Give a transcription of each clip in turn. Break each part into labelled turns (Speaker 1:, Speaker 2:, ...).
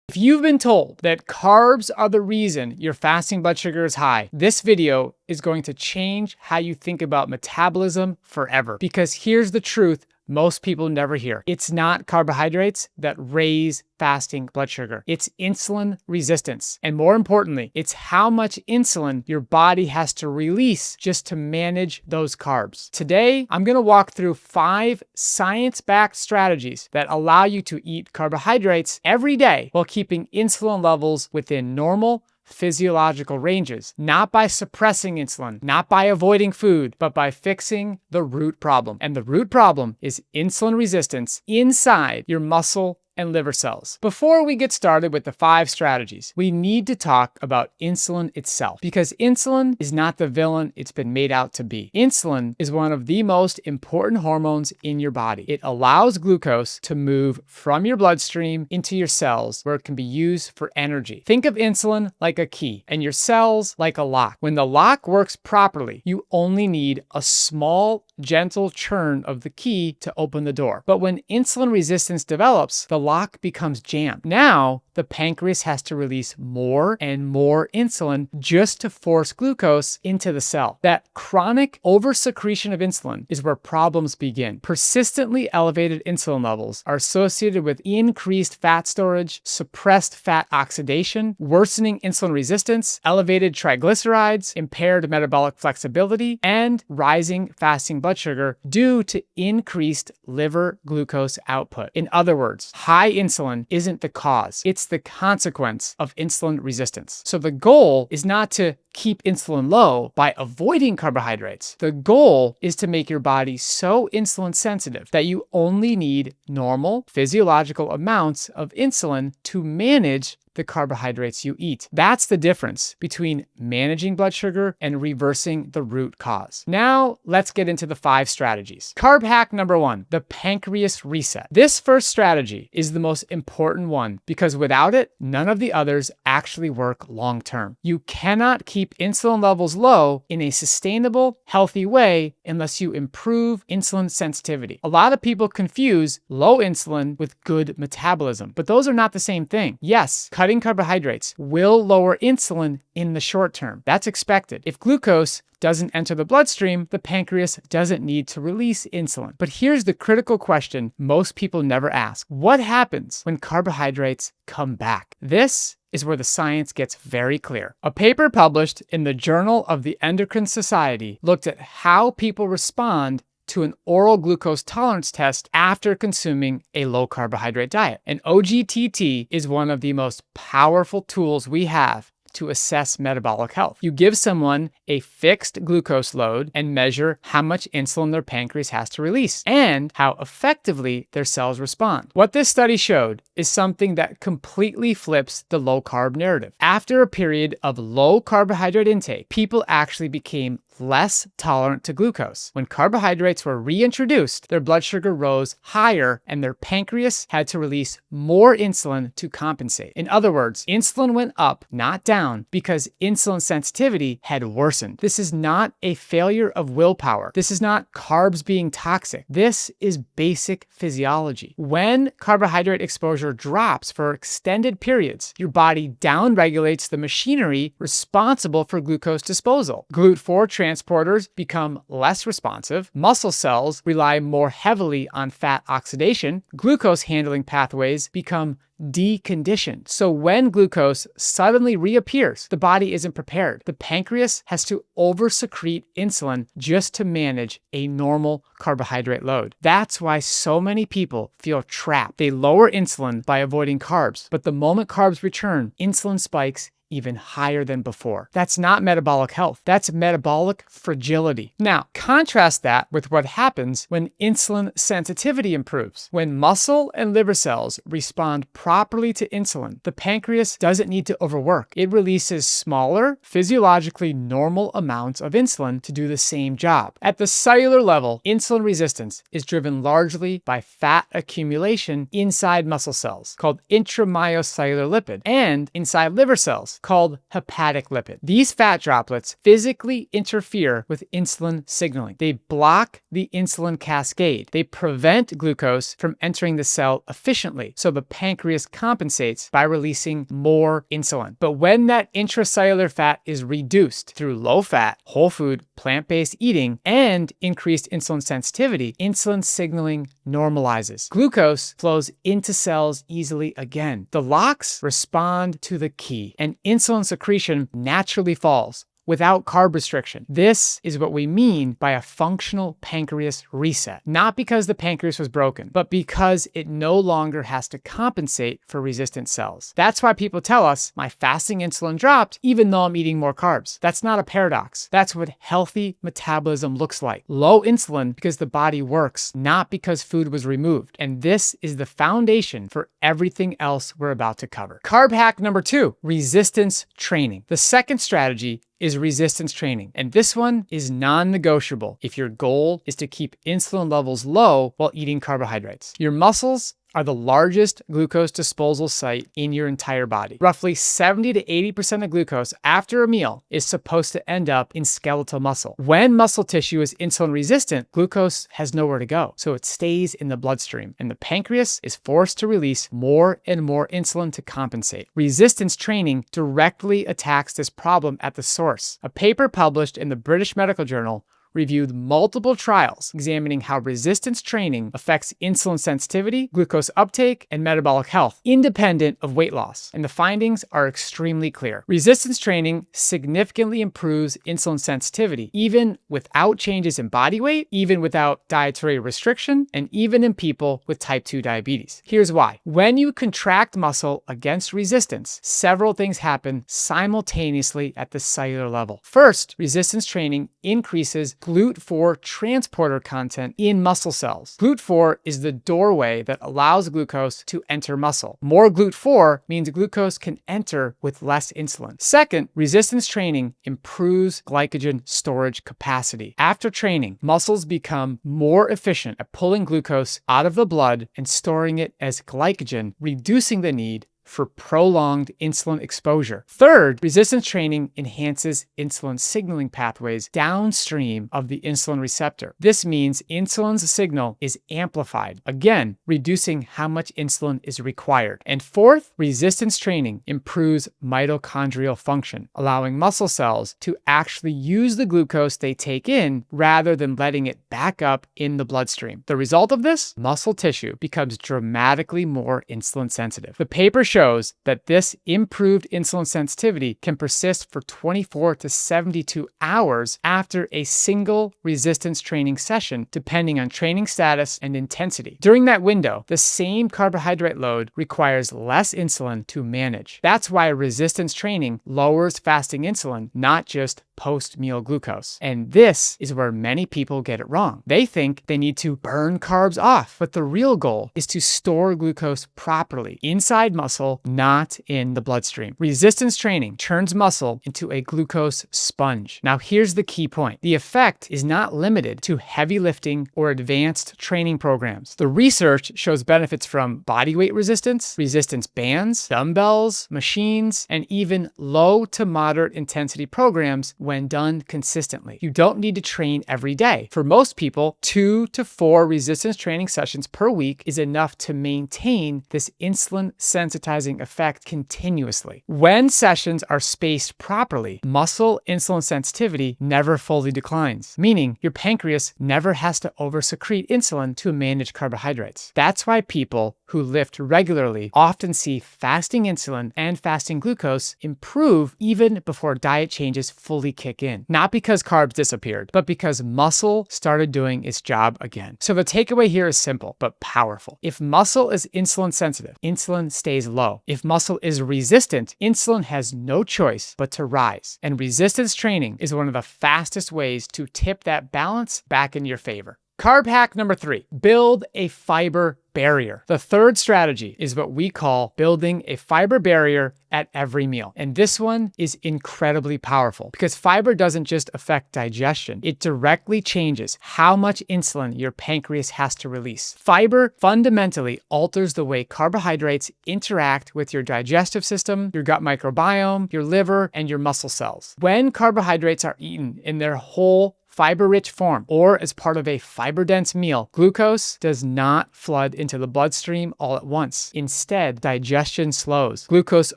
Speaker 1: If you've been told that carbs are the reason your fasting blood sugar is high, this video is going to change how you think about metabolism forever. Because here's the truth most people never hear. It's not carbohydrates that raise fasting blood sugar. It's insulin resistance. And more importantly, it's how much insulin your body has to release just to manage those carbs. Today, I'm going to walk through 5 science-backed strategies that allow you to eat carbohydrates every day while keeping insulin levels within normal physiological ranges, not by suppressing insulin, not by avoiding food, but by fixing the root problem. And the root problem is insulin resistance inside your muscle and liver cells. Before we get started with the 5 strategies, we need to talk about insulin itself, because insulin is not the villain it's been made out to be. Insulin is one of the most important hormones in your body. It allows glucose to move from your bloodstream into your cells, where it can be used for energy. Think of insulin like a key and your cells like a lock. When the lock works properly, you only need a small, gentle churn of the key to open the door. But when insulin resistance develops, the lock becomes jammed. Now, the pancreas has to release more and more insulin just to force glucose into the cell. That chronic oversecretion of insulin is where problems begin. Persistently elevated insulin levels are associated with increased fat storage, suppressed fat oxidation, worsening insulin resistance, elevated triglycerides, impaired metabolic flexibility, and rising fasting blood sugar due to increased liver glucose output. In other words, high insulin isn't the cause, it's the consequence of insulin resistance. So the goal is not to keep insulin low by avoiding carbohydrates. The goal is to make your body so insulin sensitive that you only need normal physiological amounts of insulin to manage the carbohydrates you eat. That's the difference between managing blood sugar and reversing the root cause. Now, let's get into the 5 strategies. Carb hack number 1, the pancreas reset. This first strategy is the most important one because without it, none of the others actually work long term. You cannot keep insulin levels low in a sustainable, healthy way unless you improve insulin sensitivity. A lot of people confuse low insulin with good metabolism, but those are not the same thing. Yes, cutting carbohydrates will lower insulin in the short term. That's expected. If glucose doesn't enter the bloodstream, the pancreas doesn't need to release insulin. But here's the critical question most people never ask. What happens when carbohydrates come back? This is where the science gets very clear. A paper published in the Journal of the Endocrine Society looked at how people respond to an oral glucose tolerance test after consuming a low carbohydrate diet. And OGTT is one of the most powerful tools we have to assess metabolic health. You give someone a fixed glucose load and measure how much insulin their pancreas has to release and how effectively their cells respond. What this study showed is something that completely flips the low carb narrative. After a period of low carbohydrate intake, people actually became less tolerant to glucose. When carbohydrates were reintroduced, their blood sugar rose higher and their pancreas had to release more insulin to compensate. In other words, insulin went up, not down, because insulin sensitivity had worsened. This is not a failure of willpower. This is not carbs being toxic. This is basic physiology. When carbohydrate exposure drops for extended periods, your body downregulates the machinery responsible for glucose disposal. GLUT4 transporters become less responsive, muscle cells rely more heavily on fat oxidation, glucose handling pathways become deconditioned. So when glucose suddenly reappears, the body isn't prepared. The pancreas has to oversecrete insulin just to manage a normal carbohydrate load. That's why so many people feel trapped. They lower insulin by avoiding carbs, but the moment carbs return, insulin spikes even higher than before. That's not metabolic health. That's metabolic fragility. Now, contrast that with what happens when insulin sensitivity improves. When muscle and liver cells respond properly to insulin, the pancreas doesn't need to overwork. It releases smaller, physiologically normal amounts of insulin to do the same job. At the cellular level, insulin resistance is driven largely by fat accumulation inside muscle cells, called intramyocellular lipid, and inside liver cells, droplets called hepatic lipid. These fat droplets physically interfere with insulin signaling. They block the insulin cascade. They prevent glucose from entering the cell efficiently, so the pancreas compensates by releasing more insulin. But when that intracellular fat is reduced through low-fat, whole food, plant-based eating, and increased insulin sensitivity, insulin signaling normalizes. Glucose flows into cells easily again. The locks respond to the key, and insulin secretion naturally falls without carb restriction. This is what we mean by a functional pancreas reset. Not because the pancreas was broken, but because it no longer has to compensate for resistant cells. That's why people tell us, my fasting insulin dropped even though I'm eating more carbs. That's not a paradox. That's what healthy metabolism looks like. Low insulin because the body works, not because food was removed. And this is the foundation for everything else we're about to cover. Carb hack number 2, resistance training. The second strategy is resistance training. And this one is non-negotiable if your goal is to keep insulin levels low while eating carbohydrates. Your muscles are the largest glucose disposal site in your entire body. Roughly 70 to 80% of glucose after a meal is supposed to end up in skeletal muscle. When muscle tissue is insulin resistant, glucose has nowhere to go, so it stays in the bloodstream, and the pancreas is forced to release more and more insulin to compensate. Resistance training directly attacks this problem at the source. A paper published in the British Medical Journal reviewed multiple trials examining how resistance training affects insulin sensitivity, glucose uptake, and metabolic health, independent of weight loss. And the findings are extremely clear. Resistance training significantly improves insulin sensitivity, even without changes in body weight, even without dietary restriction, and even in people with type 2 diabetes. Here's why. When you contract muscle against resistance, several things happen simultaneously at the cellular level. First, resistance training increases GLUT4 transporter content in muscle cells. GLUT4 is the doorway that allows glucose to enter muscle. More GLUT4 means glucose can enter with less insulin. Second, resistance training improves glycogen storage capacity. After training, muscles become more efficient at pulling glucose out of the blood and storing it as glycogen, reducing the need for prolonged insulin exposure. Third, resistance training enhances insulin signaling pathways downstream of the insulin receptor. This means insulin's signal is amplified, again, reducing how much insulin is required. And fourth, resistance training improves mitochondrial function, allowing muscle cells to actually use the glucose they take in rather than letting it back up in the bloodstream. The result of this? Muscle tissue becomes dramatically more insulin sensitive. The paper shows that this improved insulin sensitivity can persist for 24 to 72 hours after a single resistance training session, depending on training status and intensity. During that window, the same carbohydrate load requires less insulin to manage. That's why resistance training lowers fasting insulin, not just post-meal glucose. And this is where many people get it wrong. They think they need to burn carbs off, but the real goal is to store glucose properly inside muscle, not in the bloodstream. Resistance training turns muscle into a glucose sponge. Now here's the key point. The effect is not limited to heavy lifting or advanced training programs. The research shows benefits from body weight resistance, resistance bands, dumbbells, machines, and even low to moderate intensity programs when done consistently. You don't need to train every day. For most people, 2 to 4 resistance training sessions per week is enough to maintain this insulin sensitizing effect continuously. When sessions are spaced properly, muscle insulin sensitivity never fully declines, meaning your pancreas never has to oversecrete insulin to manage carbohydrates. That's why people who lift regularly often see fasting insulin and fasting glucose improve even before diet changes fully kick in. Not because carbs disappeared, but because muscle started doing its job again. So the takeaway here is simple, but powerful. If muscle is insulin sensitive, insulin stays low. If muscle is resistant, insulin has no choice but to rise. And resistance training is one of the fastest ways to tip that balance back in your favor. Carb hack number 3, build a fiber barrier. The third strategy is what we call building a fiber barrier at every meal. And this one is incredibly powerful because fiber doesn't just affect digestion, it directly changes how much insulin your pancreas has to release. Fiber fundamentally alters the way carbohydrates interact with your digestive system, your gut microbiome, your liver, and your muscle cells. When carbohydrates are eaten in their whole fiber-rich form or as part of a fiber-dense meal, glucose does not flood into the bloodstream all at once. Instead, digestion slows. Glucose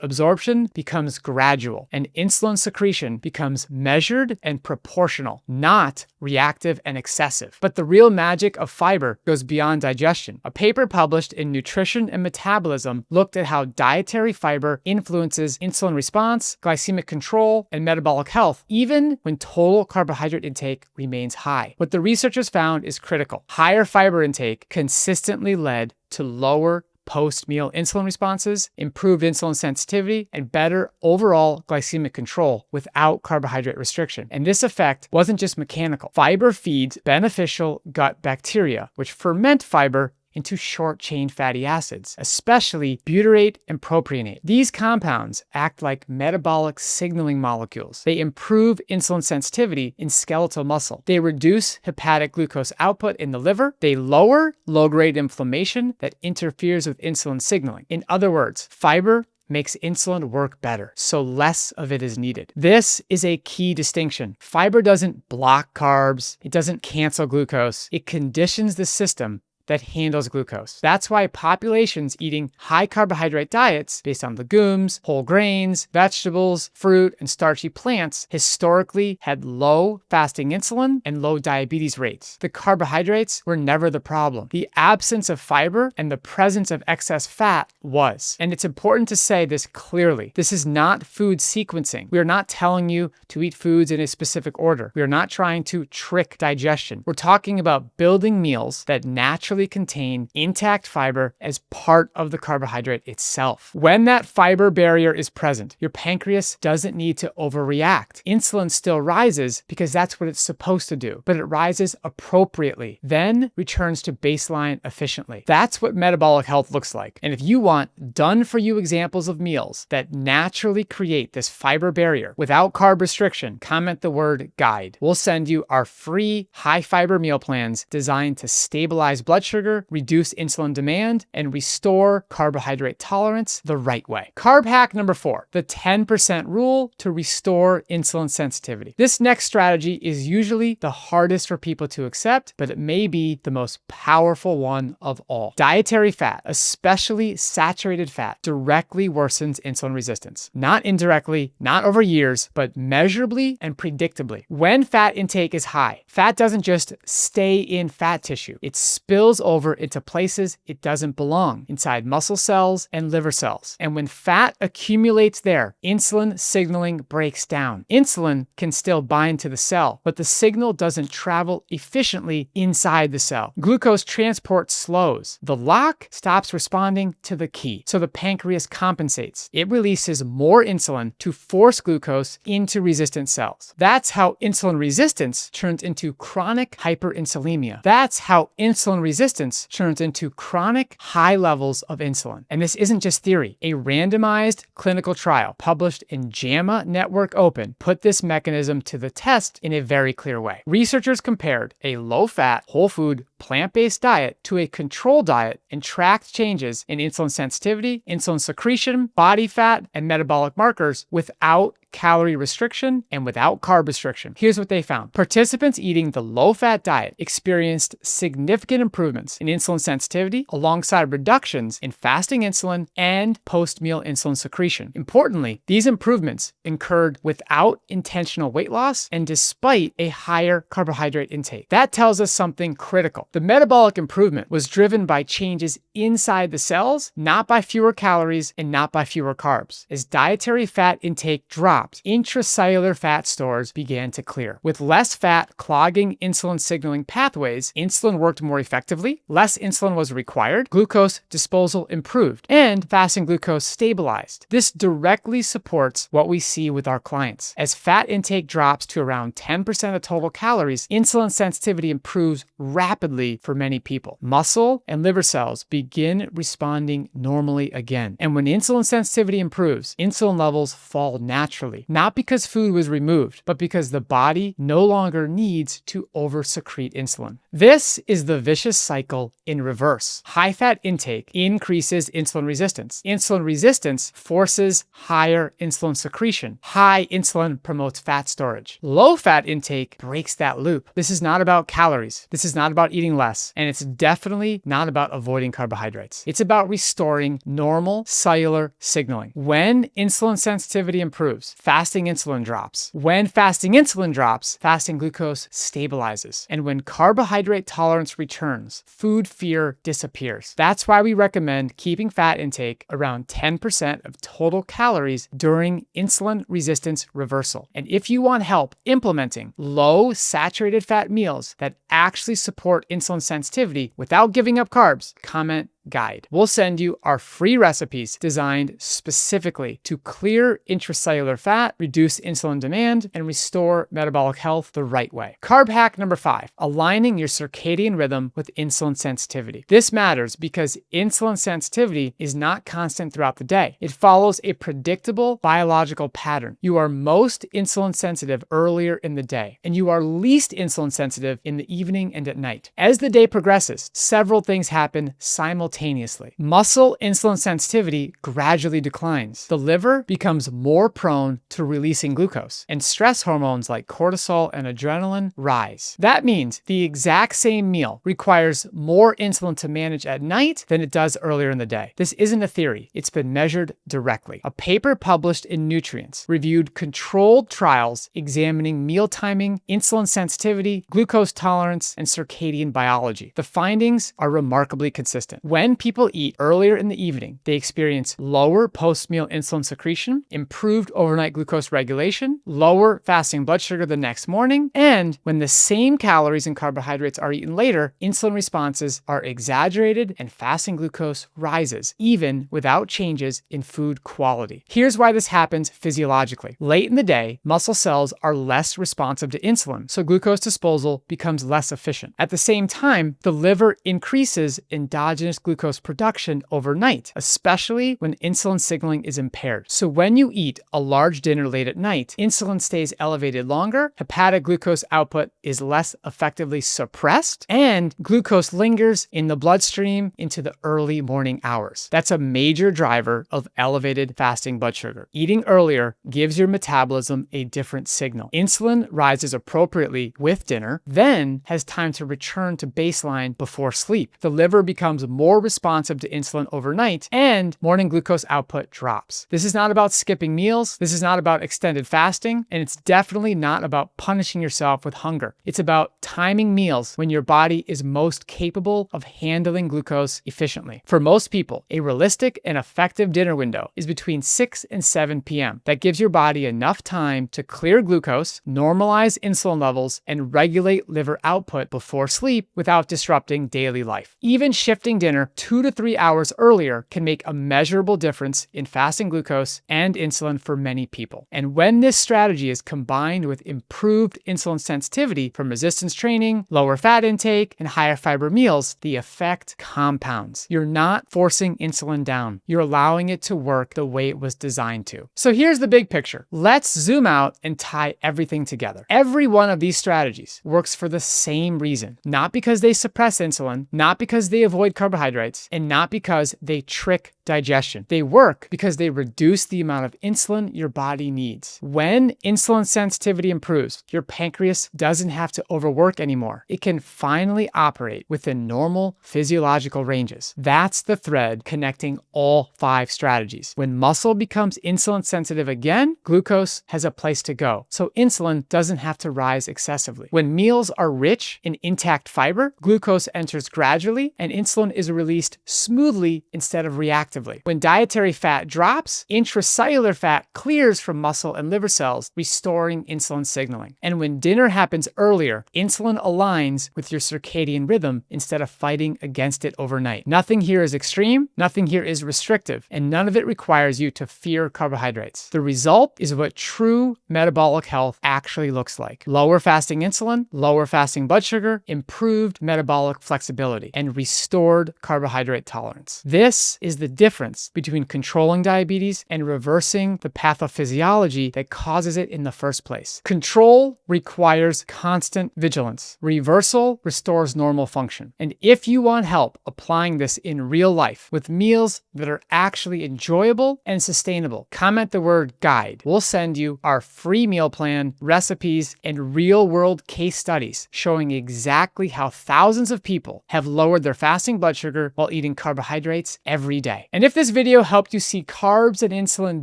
Speaker 1: absorption becomes gradual, and insulin secretion becomes measured and proportional, not reactive and excessive. But the real magic of fiber goes beyond digestion. A paper published in Nutrition and Metabolism looked at how dietary fiber influences insulin response, glycemic control, and metabolic health, even when total carbohydrate intake remains high. What the researchers found is critical. Higher fiber intake consistently led to lower post-meal insulin responses, improved insulin sensitivity, and better overall glycemic control without carbohydrate restriction. And this effect wasn't just mechanical. Fiber feeds beneficial gut bacteria, which ferment fiber into short-chain fatty acids, especially butyrate and propionate. These compounds act like metabolic signaling molecules. They improve insulin sensitivity in skeletal muscle. They reduce hepatic glucose output in the liver. They lower low-grade inflammation that interferes with insulin signaling. In other words, fiber makes insulin work better, so less of it is needed. This is a key distinction. Fiber doesn't block carbs. It doesn't cancel glucose. It conditions the system that handles glucose. That's why populations eating high carbohydrate diets based on legumes, whole grains, vegetables, fruit, and starchy plants historically had low fasting insulin and low diabetes rates. The carbohydrates were never the problem. The absence of fiber and the presence of excess fat was. And it's important to say this clearly. This is not food sequencing. We are not telling you to eat foods in a specific order. We are not trying to trick digestion. We're talking about building meals that naturally contain intact fiber as part of the carbohydrate itself. When that fiber barrier is present, your pancreas doesn't need to overreact. Insulin still rises because that's what it's supposed to do, but it rises appropriately, then returns to baseline efficiently. That's what metabolic health looks like. And if you want done-for-you examples of meals that naturally create this fiber barrier without carb restriction, comment the word guide. We'll send you our free high-fiber meal plans designed to stabilize blood sugar, reduce insulin demand, and restore carbohydrate tolerance the right way. Carb hack number 4, the 10% rule to restore insulin sensitivity. This next strategy is usually the hardest for people to accept, but it may be the most powerful one of all. Dietary fat, especially saturated fat, directly worsens insulin resistance. Not indirectly, not over years, but measurably and predictably. When fat intake is high, fat doesn't just stay in fat tissue. It spills over into places it doesn't belong, inside muscle cells and liver cells. And when fat accumulates there, insulin signaling breaks down. Insulin can still bind to the cell, but the signal doesn't travel efficiently inside the cell. Glucose transport slows. The lock stops responding to the key, so the pancreas compensates. It releases more insulin to force glucose into resistant cells. That's how insulin resistance turns into chronic hyperinsulinemia. That's how insulin resistance turns into chronic high levels of insulin. And this isn't just theory. A randomized clinical trial published in JAMA Network Open put this mechanism to the test in a very clear way. Researchers compared a low-fat, whole food, plant-based diet to a control diet and tracked changes in insulin sensitivity, insulin secretion, body fat, and metabolic markers without calorie restriction and without carb restriction. Here's what they found. Participants eating the low-fat diet experienced significant improvements in insulin sensitivity alongside reductions in fasting insulin and post-meal insulin secretion. Importantly, these improvements occurred without intentional weight loss and despite a higher carbohydrate intake. That tells us something critical. The metabolic improvement was driven by changes inside the cells, not by fewer calories and not by fewer carbs. As dietary fat intake dropped, intracellular fat stores began to clear. With less fat clogging insulin signaling pathways, insulin worked more effectively, less insulin was required, glucose disposal improved, and fasting glucose stabilized. This directly supports what we see with our clients. As fat intake drops to around 10% of total calories, insulin sensitivity improves rapidly for many people. Muscle and liver cells begin responding normally again. And when insulin sensitivity improves, insulin levels fall naturally, not because food was removed, but because the body no longer needs to over-secrete insulin. This is the vicious cycle in reverse. High-fat intake increases insulin resistance. Insulin resistance forces higher insulin secretion. High insulin promotes fat storage. Low-fat intake breaks that loop. This is not about calories. This is not about eating less. And it's definitely not about avoiding carbohydrates. It's about restoring normal cellular signaling. When insulin sensitivity improves, fasting insulin drops. When fasting insulin drops, fasting glucose stabilizes. And when carbohydrate tolerance returns, food fear disappears. That's why we recommend keeping fat intake around 10% of total calories during insulin resistance reversal. And if you want help implementing low saturated fat meals that actually support insulin sensitivity without giving up carbs, comment guide. We'll send you our free recipes designed specifically to clear intracellular fat, reduce insulin demand, and restore metabolic health the right way. Carb hack number 5, aligning your circadian rhythm with insulin sensitivity. This matters because insulin sensitivity is not constant throughout the day. It follows a predictable biological pattern. You are most insulin sensitive earlier in the day, and you are least insulin sensitive in the evening and at night. As the day progresses, several things happen simultaneously. Muscle insulin sensitivity gradually declines. The liver becomes more prone to releasing glucose, and stress hormones like cortisol and adrenaline rise. That means the exact same meal requires more insulin to manage at night than it does earlier in the day. This isn't a theory. It's been measured directly. A paper published in Nutrients reviewed controlled trials examining meal timing, insulin sensitivity, glucose tolerance, and circadian biology. The findings are remarkably consistent. When people eat earlier in the evening, they experience lower post-meal insulin secretion, improved overnight glucose regulation, lower fasting blood sugar the next morning, and when the same calories and carbohydrates are eaten later, insulin responses are exaggerated and fasting glucose rises, even without changes in food quality. Here's why this happens physiologically. Late in the day, muscle cells are less responsive to insulin, so glucose disposal becomes less efficient. At the same time, the liver increases endogenous glucose production overnight, especially when insulin signaling is impaired. So when you eat a large dinner late at night, insulin stays elevated longer, hepatic glucose output is less effectively suppressed, and glucose lingers in the bloodstream into the early morning hours. That's a major driver of elevated fasting blood sugar. Eating earlier gives your metabolism a different signal. Insulin rises appropriately with dinner, then has time to return to baseline before sleep. The liver becomes more responsive to insulin overnight, and morning glucose output drops. This is not about skipping meals. This is not about extended fasting, and it's definitely not about punishing yourself with hunger. It's about timing meals when your body is most capable of handling glucose efficiently. For most people, a realistic and effective dinner window is between 6 and 7 p.m. That gives your body enough time to clear glucose, normalize insulin levels, and regulate liver output before sleep without disrupting daily life. Even shifting dinner 2 to 3 hours earlier can make a measurable difference in fasting glucose and insulin for many people. And when this strategy is combined with improved insulin sensitivity from resistance training, lower fat intake, and higher fiber meals, the effect compounds. You're not forcing insulin down. You're allowing it to work the way it was designed to. So here's the big picture. Let's zoom out and tie everything together. Every one of these strategies works for the same reason. Not because they suppress insulin, not because they avoid carbohydrates, and not because they trick digestion. They work because they reduce the amount of insulin your body needs. When insulin sensitivity improves, your pancreas doesn't have to overwork anymore. It can finally operate within normal physiological ranges. That's the thread connecting all 5 strategies. When muscle becomes insulin sensitive again, glucose has a place to go, so insulin doesn't have to rise excessively. When meals are rich in intact fiber, glucose enters gradually and insulin is released smoothly instead of reactively. When dietary fat drops, intracellular fat clears from muscle and liver cells, restoring insulin signaling. And when dinner happens earlier, insulin aligns with your circadian rhythm instead of fighting against it overnight. Nothing here is extreme, nothing here is restrictive, and none of it requires you to fear carbohydrates. The result is what true metabolic health actually looks like. Lower fasting insulin, lower fasting blood sugar, improved metabolic flexibility, and restored carbohydrate tolerance. This is the difference between controlling diabetes and reversing the pathophysiology that causes it in the first place. Control requires constant vigilance. Reversal restores normal function. And if you want help applying this in real life with meals that are actually enjoyable and sustainable, comment the word guide. We'll send you our free meal plan, recipes, and real-world case studies showing exactly how thousands of people have lowered their fasting blood sugar while eating carbohydrates every day. And if this video helped you see carbs and insulin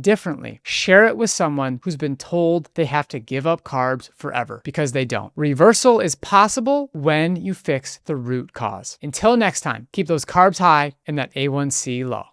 Speaker 1: differently, share it with someone who's been told they have to give up carbs forever, because they don't. Reversal is possible when you fix the root cause. Until next time, keep those carbs high and that A1C low.